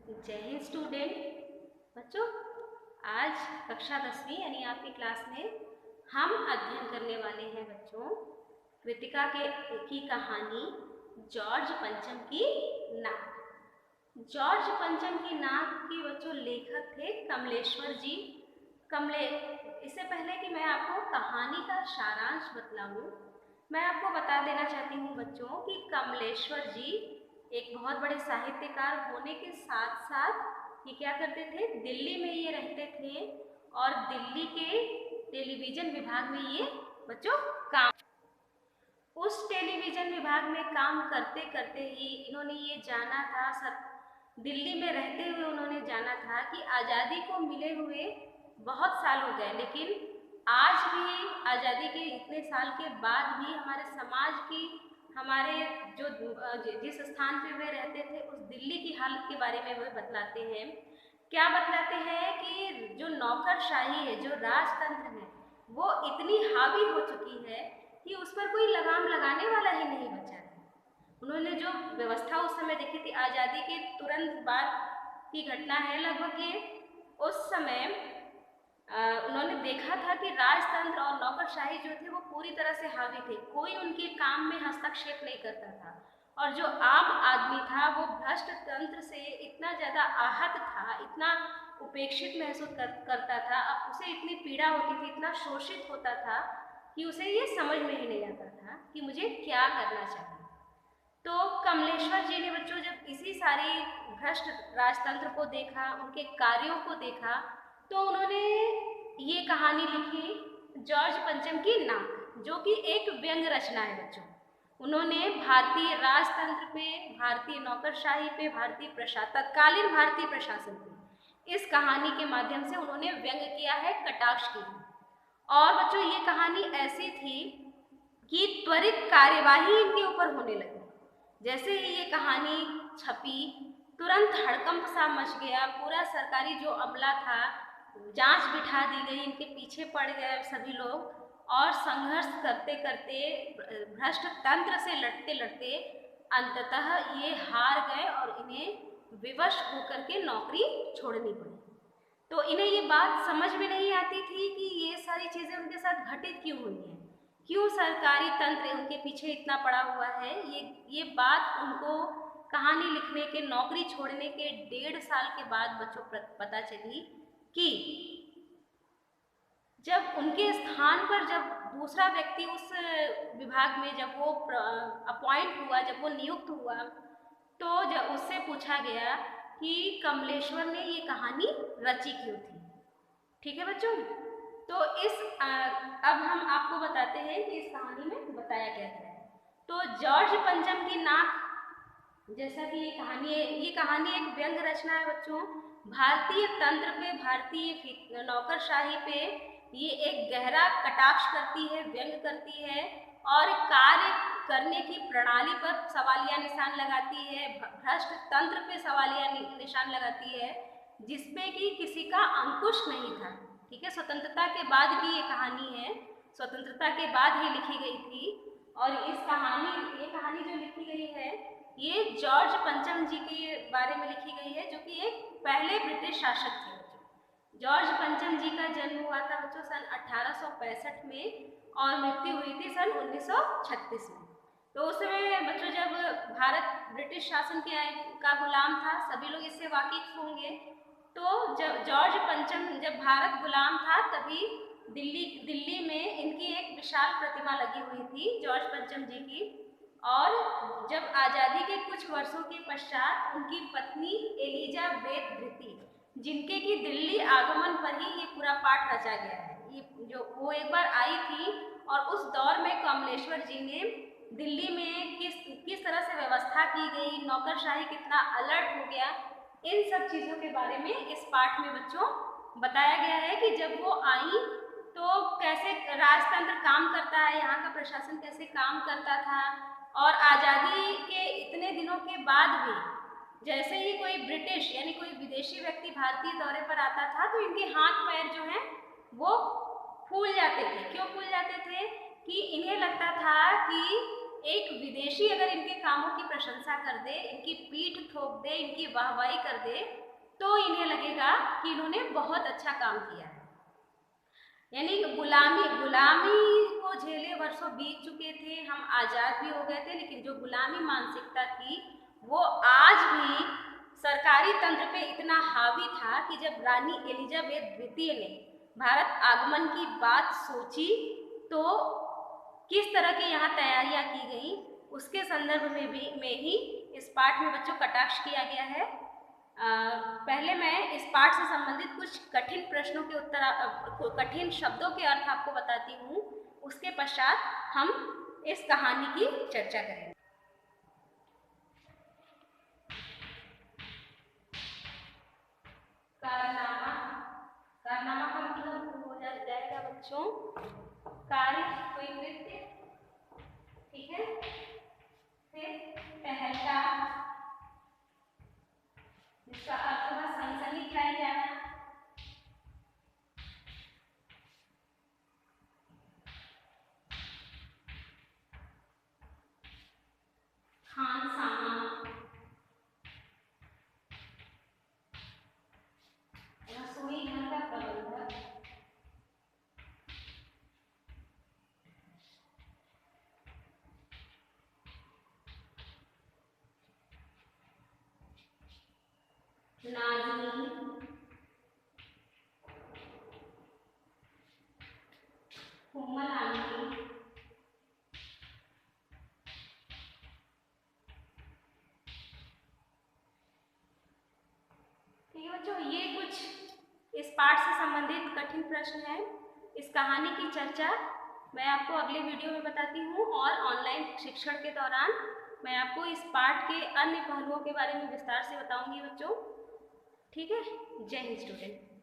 जय हिंद स्टूडेंट। बच्चों, आज कक्षा 10वीं यानी आपकी क्लास में हम अध्ययन करने वाले हैं बच्चों कृतिका की कहानी जॉर्ज पंचम की नाक। जॉर्ज पंचम की नाक के बच्चों लेखक थे कमलेश्वर जी। इससे पहले कि मैं आपको कहानी का सारांश बतलाऊं, मैं आपको बता देना चाहती हूँ बच्चों कि कमलेश्वर जी एक बहुत बड़े साहित्यकार होने के साथ साथ ये क्या करते थे, दिल्ली में ये रहते थे और दिल्ली के टेलीविजन विभाग में ये बच्चों काम, उस टेलीविजन विभाग में काम करते करते ही इन्होंने ये जाना था, सब दिल्ली में रहते हुए उन्होंने जाना था कि आज़ादी को मिले हुए बहुत साल हो गए, लेकिन आज भी आज़ादी के इतने साल के बाद भी हमारे समाज की, हमारे जो जिस स्थान पे वे रहते थे उस दिल्ली की हालत के बारे में वे बतलाते हैं। क्या बतलाते हैं कि जो नौकरशाही है, जो राजतंत्र है, वो इतनी हावी हो चुकी है कि उस पर कोई लगाम लगाने वाला ही नहीं बचा है। उन्होंने जो व्यवस्था उस समय देखी थी, आज़ादी के तुरंत बाद की घटना है लगभग ये, उस समय उन्होंने देखा था कि राजतंत्र और नौकरशाही जो थे वो पूरी तरह से हावी थे, कोई उनके काम में हस्तक्षेप नहीं करता था और जो आम आदमी था वो भ्रष्ट तंत्र से इतना ज़्यादा आहत था, इतना उपेक्षित महसूस करता था, अब उसे इतनी पीड़ा होती थी, इतना शोषित होता था कि उसे ये समझ में ही नहीं आता था कि मुझे क्या करना चाहिए। तो कमलेश्वर जी ने बच्चों जब इसी सारी भ्रष्ट राजतंत्र को देखा, उनके कार्यों को देखा, तो उन्होंने ये कहानी लिखी जॉर्ज पंचम की नाक, जो कि एक व्यंग रचना है बच्चों। उन्होंने भारतीय राजतंत्र पे, भारतीय नौकरशाही पे, तत्कालीन भारतीय प्रशासन पे इस कहानी के माध्यम से उन्होंने व्यंग किया है, कटाक्ष किया है। और बच्चों ये कहानी ऐसी थी कि त्वरित कार्यवाही इनके ऊपर होने लगी। जैसे ही ये कहानी छपी तुरंत हड़कंप सा मच गया, पूरा सरकारी जो अमला था जांच बिठा दी गई, इनके पीछे पड़ गए सभी लोग और संघर्ष करते करते, भ्रष्ट तंत्र से लड़ते लड़ते अंततः ये हार गए और इन्हें विवश होकर के नौकरी छोड़नी पड़ी। तो इन्हें ये बात समझ में नहीं आती थी कि ये सारी चीज़ें उनके साथ घटित क्यों हुई हैं, क्यों सरकारी तंत्र उनके पीछे इतना पड़ा हुआ है। ये बात उनको कहानी लिखने के, नौकरी छोड़ने के 1.5 साल के बाद बच्चों पता चली कि जब उनके स्थान पर जब दूसरा व्यक्ति उस विभाग में जब वो अपॉइंट हुआ, जब वो नियुक्त हुआ, तो जब उससे पूछा गया कि कमलेश्वर ने ये कहानी रची क्यों थी। ठीक है बच्चों, तो अब हम आपको बताते हैं कि इस कहानी में बताया क्या गया है। तो जॉर्ज पंचम की नाक, जैसा कि ये कहानी एक व्यंग रचना है बच्चों। भारतीय तंत्र पे, भारतीय नौकरशाही पे ये एक गहरा कटाक्ष करती है, व्यंग करती है और कार्य करने की प्रणाली पर सवालिया निशान लगाती है, भ्रष्ट तंत्र पे सवालिया निशान लगाती है, जिसपे कि किसी का अंकुश नहीं था। ठीक है, स्वतंत्रता के बाद की ये कहानी है, स्वतंत्रता के बाद ही लिखी गई थी। और ये कहानी जो लिखी गई है ये जॉर्ज पंचम जी के बारे में लिखी गई है, जो कि एक पहले ब्रिटिश शासक थे बच्चों। जॉर्ज पंचम जी का जन्म हुआ था बच्चों सन 1865 में और मृत्यु हुई थी सन 1936 में। तो उस समय बच्चों जब भारत ब्रिटिश शासन का गुलाम था, सभी लोग इससे वाकिफ होंगे। तो जब जॉर्ज पंचम, जब भारत गुलाम था, तभी दिल्ली में इनकी एक विशाल प्रतिमा लगी हुई थी जॉर्ज पंचम जी की। और जब आज़ादी के कुछ वर्षों के पश्चात उनकी पत्नी एलिजाबेथ ब्रिटी, जिनके की दिल्ली आगमन पर ही ये पूरा पाठ रचा गया है, ये जो वो एक बार आई थी और उस दौर में कमलेश्वर जी ने दिल्ली में किस तरह से व्यवस्था की गई, नौकरशाही कितना अलर्ट हो गया, इन सब चीज़ों के बारे में इस पाठ में बच्चों बताया गया है कि जब वो आई तो कैसे राजतंत्र काम करता है, यहाँ का प्रशासन कैसे काम करता था। और आज़ादी के इतने दिनों के बाद भी जैसे ही कोई ब्रिटिश यानी कोई विदेशी व्यक्ति भारतीय दौरे पर आता था तो इनके हाथ पैर जो हैं वो फूल जाते थे। क्यों फूल जाते थे? कि इन्हें लगता था कि एक विदेशी अगर इनके कामों की प्रशंसा कर दे, इनकी पीठ ठोक दे, इनकी वाहवाही कर दे, तो इन्हें लगेगा कि इन्होंने बहुत अच्छा काम किया है। यानी गुलामी को झेले वर्षों बीत चुके थे, हम आज़ाद भी हो गए थे, लेकिन जो गुलामी मानसिकता थी वो आज भी सरकारी तंत्र पे इतना हावी था कि जब रानी एलिजाबेथ द्वितीय ने भारत आगमन की बात सोची तो किस तरह की यहाँ तैयारियां की गई, उसके संदर्भ में ही इस पाठ में बच्चों कटाक्ष किया गया है। पहले मैं इस पाठ से संबंधित कुछ कठिन प्रश्नों के उत्तर, कठिन शब्दों के अर्थ आपको बताती हूँ, उसके पश्चात हम इस कहानी की चर्चा करेंगे। कारनामा, कारनामा का मतलब हो जाएगा बच्चों कार्य, कोई कृत्य, ठीक है। फिर पहला जिसका अर्थ होगा सनसनी फैल जाना, खानसामा, रसोई घर का प्रबंधक, नाज़नीन, कोमल आंटी, ठीक है बच्चों। ये कुछ इस पाठ से संबंधित कठिन प्रश्न है। इस कहानी की चर्चा मैं आपको अगले वीडियो में बताती हूँ, और ऑनलाइन शिक्षण के दौरान मैं आपको इस पाठ के अन्य पहलुओं के बारे में विस्तार से बताऊंगी बच्चों, ठीक है। जय हिंद स्टूडेंट।